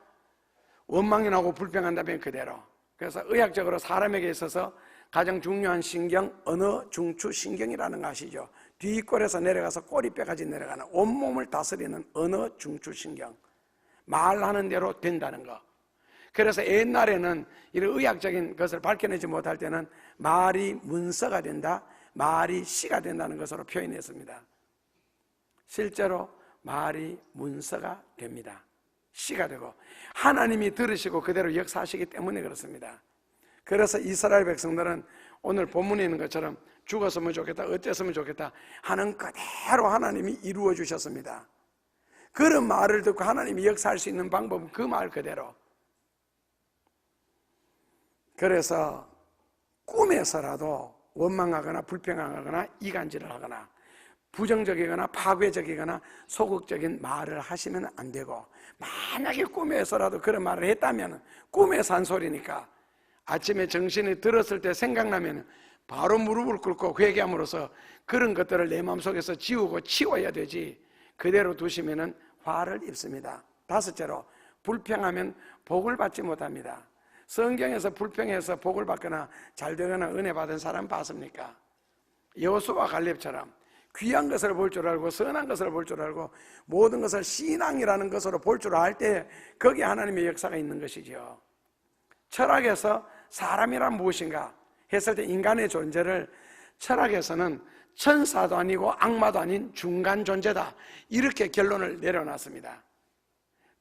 원망이 나고 불평한다면 그대로. 그래서 의학적으로 사람에게 있어서 가장 중요한 신경, 언어 중추 신경이라는 거 아시죠? 뒷골에서 내려가서 꼬리뼈까지 내려가는 온몸을 다스리는 언어 중추 신경, 말하는 대로 된다는 거. 그래서 옛날에는 이런 의학적인 것을 밝혀내지 못할 때는 말이 문서가 된다, 말이 시가 된다는 것으로 표현했습니다. 실제로 말이 문서가 됩니다. 시가 되고 하나님이 들으시고 그대로 역사하시기 때문에 그렇습니다. 그래서 이스라엘 백성들은 오늘 본문에 있는 것처럼 죽었으면 좋겠다, 어땠으면 좋겠다 하는 그대로 하나님이 이루어 주셨습니다. 그런 말을 듣고 하나님이 역사할 수 있는 방법은 그 말 그대로. 그래서 꿈에서라도 원망하거나 불평하거나 이간질을 하거나 부정적이거나 파괴적이거나 소극적인 말을 하시면 안 되고, 만약에 꿈에서라도 그런 말을 했다면 꿈에서 한 소리니까 아침에 정신이 들었을 때 생각나면 바로 무릎을 꿇고 회개함으로써 그런 것들을 내 마음속에서 지우고 치워야 되지, 그대로 두시면 화를 입습니다. 다섯째로, 불평하면 복을 받지 못합니다. 성경에서 불평해서 복을 받거나 잘 되거나 은혜 받은 사람 봤습니까? 여호수아와 갈렙처럼 귀한 것을 볼 줄 알고 선한 것을 볼 줄 알고 모든 것을 신앙이라는 것으로 볼 줄 알 때 거기에 하나님의 역사가 있는 것이죠. 철학에서 사람이란 무엇인가 했을 때 인간의 존재를 철학에서는 천사도 아니고 악마도 아닌 중간 존재다, 이렇게 결론을 내려놨습니다.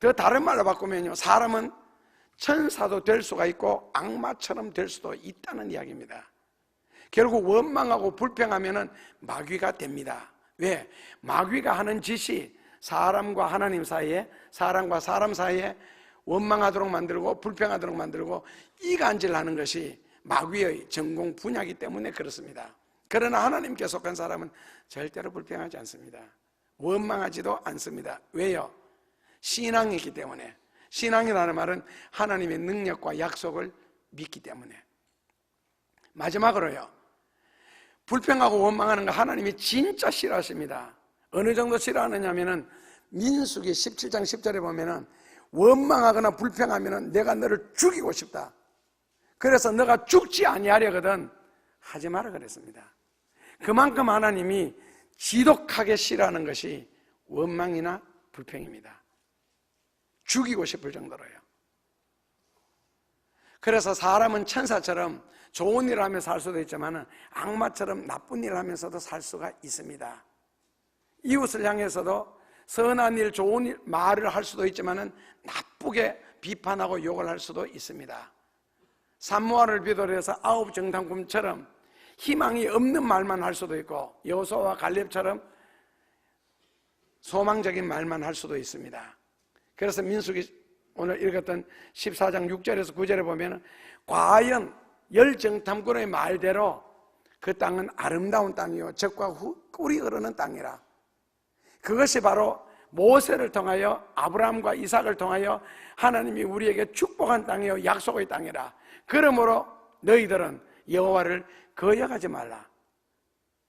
더 다른 말로 바꾸면요, 사람은 천사도 될 수가 있고 악마처럼 될 수도 있다는 이야기입니다. 결국 원망하고 불평하면 마귀가 됩니다. 왜? 마귀가 하는 짓이 사람과 하나님 사이에, 사람과 사람 사이에 원망하도록 만들고 불평하도록 만들고 이간질하는 것이 마귀의 전공 분야이기 때문에 그렇습니다. 그러나 하나님께 속한 사람은 절대로 불평하지 않습니다. 원망하지도 않습니다. 왜요? 신앙이기 때문에. 신앙이라는 말은 하나님의 능력과 약속을 믿기 때문에. 마지막으로요, 불평하고 원망하는 거 하나님이 진짜 싫어하십니다. 어느 정도 싫어하느냐면은 민수기 17장 10절에 보면은 원망하거나 불평하면은 내가 너를 죽이고 싶다, 그래서 너가 죽지 아니하려거든 하지 마라 그랬습니다. 그만큼 하나님이 지독하게 싫어하는 것이 원망이나 불평입니다. 죽이고 싶을 정도로요. 그래서 사람은 천사처럼 좋은 일을 하며 살 수도 있지만 악마처럼 나쁜 일을 하면서도 살 수가 있습니다. 이웃을 향해서도 선한 일, 좋은 일, 말을 할 수도 있지만 나쁘게 비판하고 욕을 할 수도 있습니다. 산모아를 비롯해서 아홉 정탐꾼처럼 희망이 없는 말만 할 수도 있고 여호수아와 갈렙처럼 소망적인 말만 할 수도 있습니다. 그래서 민수기 오늘 읽었던 14장 6절에서 9절에 보면 과연 열 정탐꾼의 말대로 그 땅은 아름다운 땅이요 적과 꿀이 흐르는 땅이라. 그것이 바로 모세를 통하여 아브라함과 이삭을 통하여 하나님이 우리에게 축복한 땅이요 약속의 땅이라. 그러므로 너희들은 여호와를 거역하지 말라,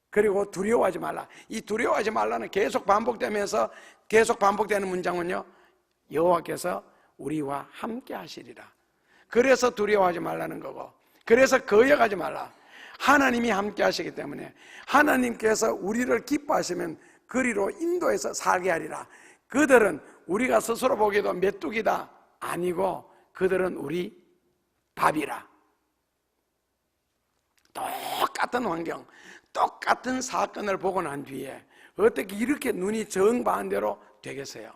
그리고 두려워하지 말라. 이 두려워하지 말라는 계속 반복되면서 계속 반복되는 문장은요, 여호와께서 우리와 함께 하시리라. 그래서 두려워하지 말라는 거고, 그래서 거역하지 말라. 하나님이 함께 하시기 때문에 하나님께서 우리를 기뻐하시면 그리로 인도해서 살게 하리라. 그들은 우리가 스스로 보기에도 메뚜기다 아니고 그들은 우리 밥이라. 똑같은 환경, 똑같은 사건을 보고 난 뒤에 어떻게 이렇게 눈이 정반대로 되겠어요?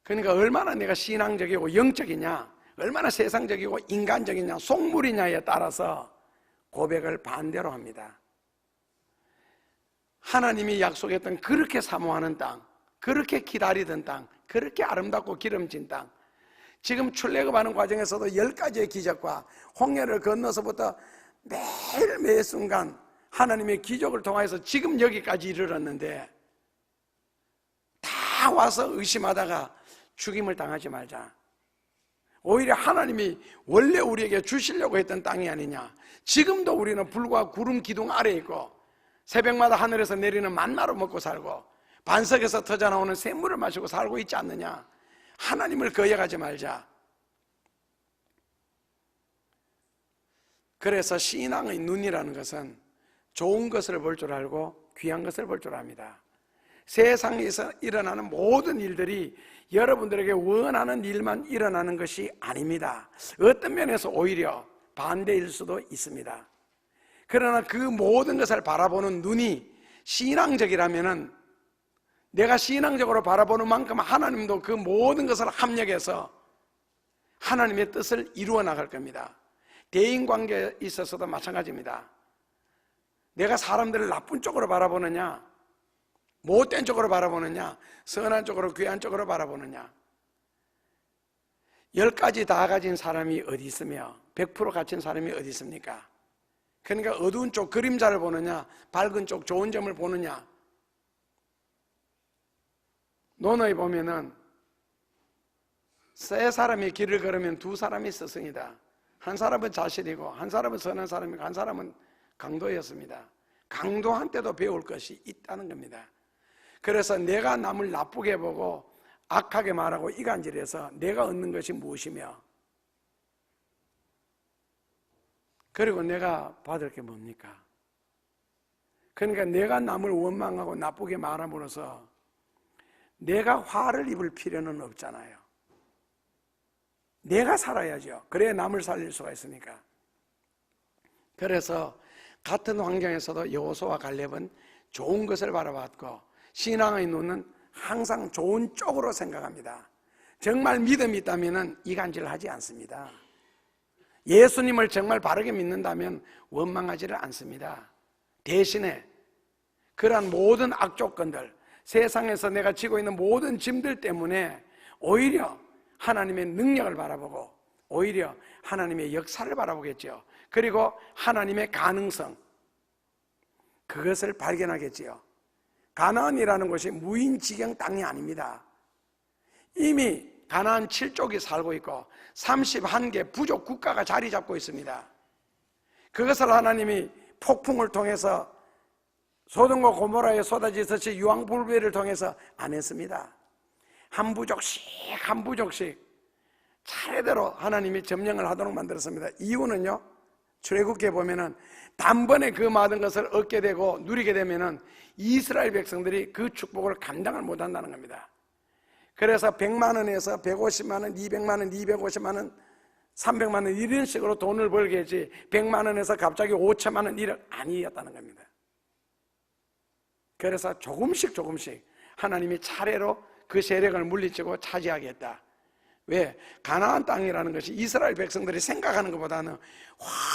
그러니까 얼마나 내가 신앙적이고 영적이냐, 얼마나 세상적이고 인간적이냐, 속물이냐에 따라서 고백을 반대로 합니다. 하나님이 약속했던 그렇게 사모하는 땅, 그렇게 기다리던 땅, 그렇게 아름답고 기름진 땅, 지금 출애굽하는 과정에서도 10가지의 기적과 홍해를 건너서부터 매일 매 순간 하나님의 기적을 통해서 지금 여기까지 이르렀는데 다 와서 의심하다가 죽임을 당하지 말자. 오히려 하나님이 원래 우리에게 주시려고 했던 땅이 아니냐. 지금도 우리는 불과 구름 기둥 아래에 있고 새벽마다 하늘에서 내리는 만나로 먹고 살고 반석에서 터져나오는 샘물을 마시고 살고 있지 않느냐. 하나님을 거역하지 말자. 그래서 신앙의 눈이라는 것은 좋은 것을 볼 줄 알고 귀한 것을 볼 줄 압니다. 세상에서 일어나는 모든 일들이 여러분들에게 원하는 일만 일어나는 것이 아닙니다. 어떤 면에서 오히려 반대일 수도 있습니다. 그러나 그 모든 것을 바라보는 눈이 신앙적이라면은 내가 신앙적으로 바라보는 만큼 하나님도 그 모든 것을 합력해서 하나님의 뜻을 이루어 나갈 겁니다. 대인관계에 있어서도 마찬가지입니다. 내가 사람들을 나쁜 쪽으로 바라보느냐, 못된 쪽으로 바라보느냐, 선한 쪽으로 귀한 쪽으로 바라보느냐. 10가지 다 가진 사람이 어디 있으며 100% 갖춘 사람이 어디 있습니까? 그러니까 어두운 쪽 그림자를 보느냐, 밝은 쪽 좋은 점을 보느냐. 논어에 보면은 세 사람이 길을 걸으면 두 사람이 스승이다. 한 사람은 자신이고 한 사람은 선한 사람이고 한 사람은 강도였습니다. 강도한테도 배울 것이 있다는 겁니다. 그래서 내가 남을 나쁘게 보고 악하게 말하고 이간질해서 내가 얻는 것이 무엇이며 그리고 내가 받을 게 뭡니까? 그러니까 내가 남을 원망하고 나쁘게 말함으로써 내가 화를 입을 필요는 없잖아요. 내가 살아야죠. 그래야 남을 살릴 수가 있으니까. 그래서 같은 환경에서도 여호수아와 갈렙은 좋은 것을 바라봤고 신앙의 눈은 항상 좋은 쪽으로 생각합니다. 정말 믿음이 있다면 이간질하지 않습니다. 예수님을 정말 바르게 믿는다면 원망하지를 않습니다. 대신에 그러한 모든 악조건들, 세상에서 내가 지고 있는 모든 짐들 때문에 오히려 하나님의 능력을 바라보고 오히려 하나님의 역사를 바라보겠죠. 그리고 하나님의 가능성, 그것을 발견하겠지요. 가나안이라는 곳이 무인지경 땅이 아닙니다. 이미 가나안 7족이 살고 있고 31개 부족 국가가 자리 잡고 있습니다. 그것을 하나님이 폭풍을 통해서 소돔과 고모라에 쏟아지듯이 유황불배를 통해서 안 했습니다. 한 부족씩 차례대로 하나님이 점령을 하도록 만들었습니다. 이유는요, 출애굽기에 보면은 단번에 그 많은 것을 얻게 되고 누리게 되면은 이스라엘 백성들이 그 축복을 감당을 못 한다는 겁니다. 그래서 100만 원에서 150만 원, 200만 원, 250만 원, 300만 원 이런 식으로 돈을 벌게 했지 100만 원에서 갑자기 5천만 원 1억 아니었다는 겁니다. 그래서 조금씩 하나님이 차례로 그 세력을 물리치고 차지하겠다. 왜? 가나안 땅이라는 것이 이스라엘 백성들이 생각하는 것보다는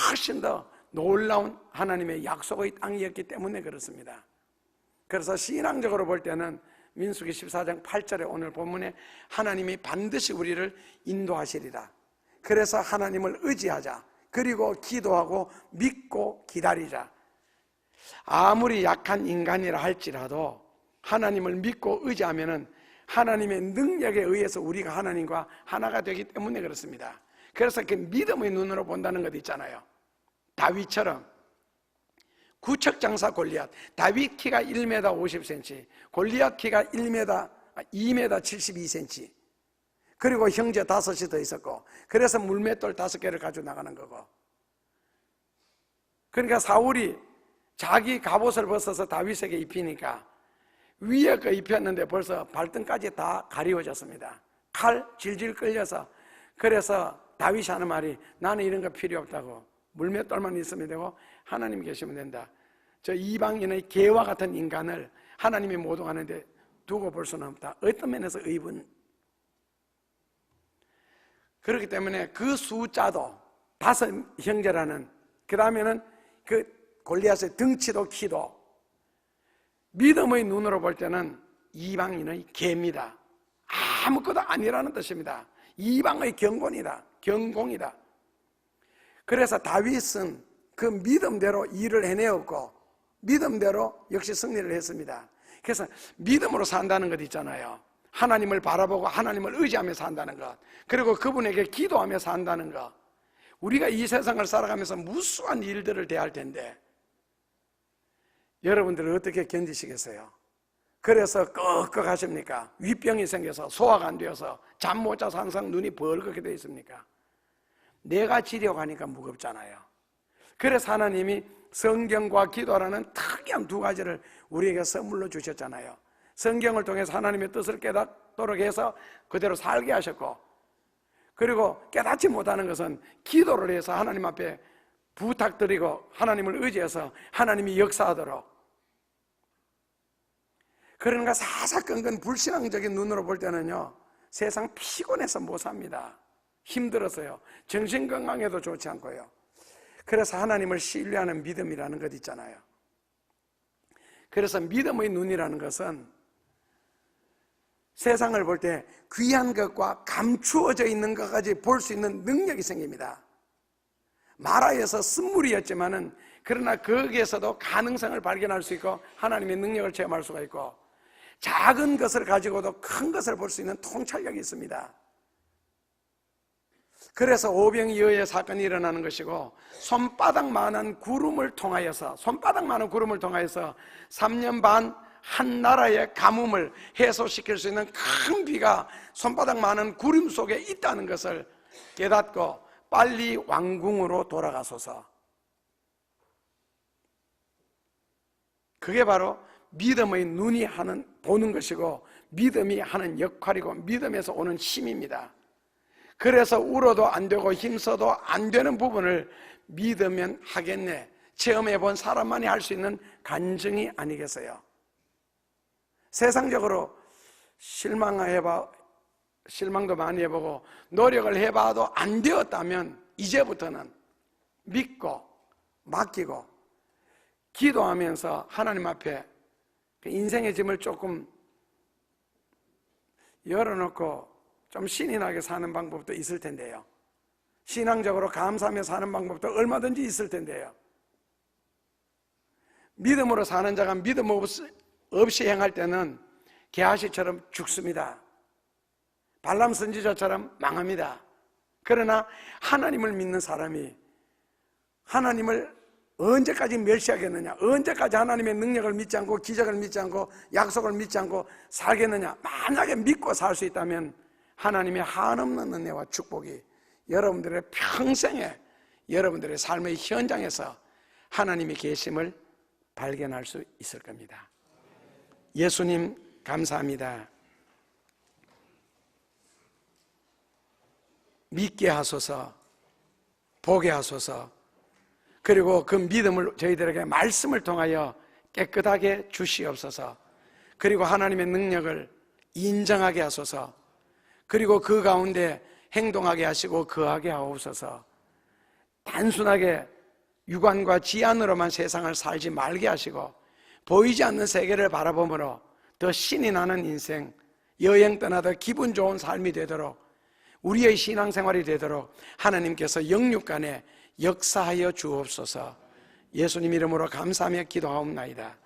훨씬 더 놀라운 하나님의 약속의 땅이었기 때문에 그렇습니다. 그래서 신앙적으로 볼 때는 민수기 14장 8절에 오늘 본문에 하나님이 반드시 우리를 인도하시리라. 그래서 하나님을 의지하자. 그리고 기도하고 믿고 기다리자. 아무리 약한 인간이라 할지라도 하나님을 믿고 의지하면은 하나님의 능력에 의해서 우리가 하나님과 하나가 되기 때문에 그렇습니다. 그래서 그 믿음의 눈으로 본다는 것 있잖아요. 다윗처럼 구척장사 골리앗, 다윗 키가 1m 50cm, 골리앗 키가 2m 72cm, 그리고 형제 5이 더 있었고, 그래서 물맷돌 5개를 가지고 나가는 거고. 그러니까 사울이 자기 갑옷을 벗어서 다윗에게 입히니까 위에 거 입혔는데 벌써 발등까지 다 가리워졌습니다. 칼 질질 끌려서. 그래서 다윗이 하는 말이, 나는 이런 거 필요 없다고, 물맷돌만 있으면 되고 하나님 계시면 된다. 저 이방인의 개와 같은 인간을 하나님이 모독하는데 두고 볼 수는 없다. 어떤 면에서 의분. 그렇기 때문에 그 숫자도 5 형제라는, 그 다음에는 그 골리앗의 덩치도 키도 믿음의 눈으로 볼 때는 이방인의 개입니다. 아무것도 아니라는 뜻입니다. 이방의 경공이다. 그래서 다윗은 그 믿음대로 일을 해내었고 믿음대로 역시 승리를 했습니다. 그래서 믿음으로 산다는 것 있잖아요. 하나님을 바라보고 하나님을 의지하며 산다는 것, 그리고 그분에게 기도하며 산다는 것. 우리가 이 세상을 살아가면서 무수한 일들을 대할 텐데 여러분들은 어떻게 견디시겠어요? 그래서 꺽꺽하십니까? 위병이 생겨서 소화가 안 되어서 잠 못 자서 항상 눈이 벌겋게 되어 있습니까? 내가 지려고 하니까 무겁잖아요. 그래서 하나님이 성경과 기도라는 특이한 2가지를 우리에게 선물로 주셨잖아요. 성경을 통해서 하나님의 뜻을 깨닫도록 해서 그대로 살게 하셨고, 그리고 깨닫지 못하는 것은 기도를 해서 하나님 앞에 부탁드리고 하나님을 의지해서 하나님이 역사하도록. 그러니까 사사건건 불신앙적인 눈으로 볼 때는요, 세상 피곤해서 못 삽니다. 힘들어서요. 정신건강에도 좋지 않고요. 그래서 하나님을 신뢰하는 믿음이라는 것 있잖아요. 그래서 믿음의 눈이라는 것은 세상을 볼 때 귀한 것과 감추어져 있는 것까지 볼 수 있는 능력이 생깁니다. 마라에서 쓴물이었지만은 그러나 거기에서도 가능성을 발견할 수 있고 하나님의 능력을 체험할 수가 있고, 작은 것을 가지고도 큰 것을 볼 수 있는 통찰력이 있습니다. 그래서 오병이어의 사건이 일어나는 것이고, 손바닥만한 구름을 통하여서 3년 반 한 나라의 가뭄을 해소시킬 수 있는 큰 비가 손바닥만한 구름 속에 있다는 것을 깨닫고 빨리 왕궁으로 돌아가소서. 그게 바로 믿음의 눈이 보는 것이고 믿음이 하는 역할이고 믿음에서 오는 힘입니다. 그래서 울어도 안 되고 힘써도 안 되는 부분을 믿으면 하겠네, 체험해 본 사람만이 할 수 있는 간증이 아니겠어요? 세상적으로 실망도 많이 해보고 노력을 해봐도 안 되었다면 이제부터는 믿고 맡기고 기도하면서 하나님 앞에 인생의 짐을 조금 열어놓고 좀 신이 나게 사는 방법도 있을 텐데요. 신앙적으로 감사하며 사는 방법도 얼마든지 있을 텐데요. 믿음으로 사는 자가 믿음 없이 행할 때는 게하시처럼 죽습니다. 발람 선지자처럼 망합니다. 그러나 하나님을 믿는 사람이 하나님을 언제까지 멸시하겠느냐, 언제까지 하나님의 능력을 믿지 않고 기적을 믿지 않고 약속을 믿지 않고 살겠느냐. 만약에 믿고 살 수 있다면 하나님의 한없는 은혜와 축복이 여러분들의 평생에 여러분들의 삶의 현장에서 하나님의 계심을 발견할 수 있을 겁니다. 예수님 감사합니다. 믿게 하소서, 보게 하소서, 그리고 그 믿음을 저희들에게 말씀을 통하여 깨끗하게 주시옵소서. 그리고 하나님의 능력을 인정하게 하소서. 그리고 그 가운데 행동하게 하시고 거하게 하옵소서. 단순하게 육안과 지안으로만 세상을 살지 말게 하시고 보이지 않는 세계를 바라보므로 더 신이 나는 인생, 여행 떠나도 기분 좋은 삶이 되도록, 우리의 신앙생활이 되도록 하나님께서 영육간에 역사하여 주옵소서. 예수님 이름으로 감사하며 기도하옵나이다.